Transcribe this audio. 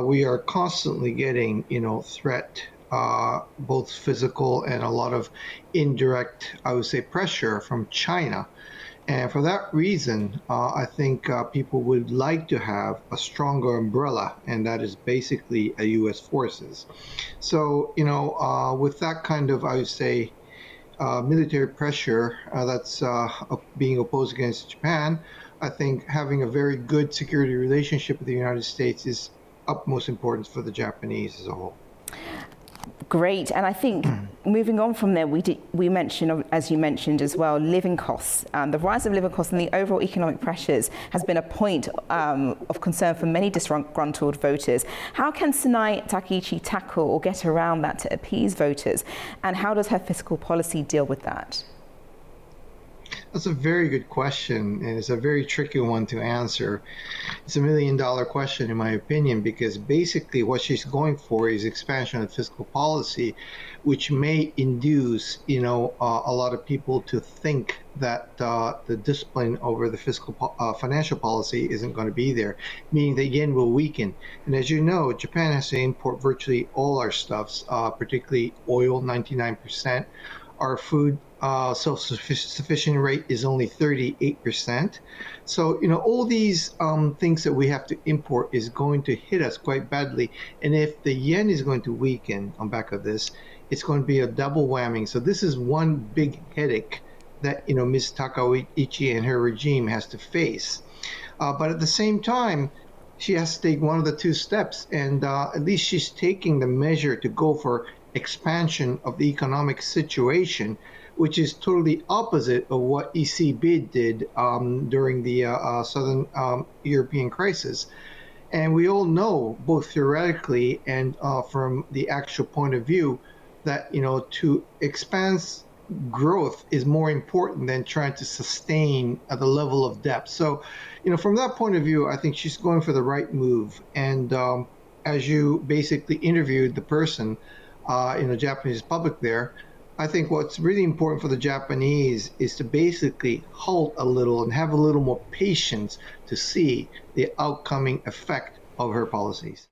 we are constantly getting, threat, both physical and a lot of indirect, I would say, pressure from China. And for that reason, I think people would like to have a stronger umbrella, and that is basically a U.S. forces. So, with that kind of, I would say, military pressure that's being opposed against Japan, I think having a very good security relationship with the United States is utmost importance for the Japanese as a whole. Great, and I think moving on from there, we mentioned, as you mentioned as well, living costs. The rise of living costs and the overall economic pressures has been a point of concern for many disgruntled voters. How can Sanai Takaichi tackle or get around that to appease voters, and how does her fiscal policy deal with that? That's a very good question, and it's a very tricky one to answer. It's $1 million question, in my opinion, because basically what she's going for is expansion of fiscal policy, which may induce, a lot of people to think that the discipline over the financial policy isn't going to be there, meaning the yen will weaken. And as you know, Japan has to import virtually all our stuffs, particularly oil, 99%. Our food self-sufficient rate is only 38%. So, all these things that we have to import is going to hit us quite badly. And if the yen is going to weaken on back of this, it's going to be a double whammy. So this is one big headache that, Ms. Takaichi and her regime has to face. But at the same time, she has to take one of the two steps. And at least she's taking the measure to go for expansion of the economic situation, which is totally opposite of what ECB did during the Southern European crisis. And we all know, both theoretically and from the actual point of view, that to expand growth is more important than trying to sustain at the level of debt. So, from that point of view, I think she's going for the right move. And as you basically interviewed the person in the Japanese public there, I think what's really important for the Japanese is to basically halt a little and have a little more patience to see the outcoming effect of her policies.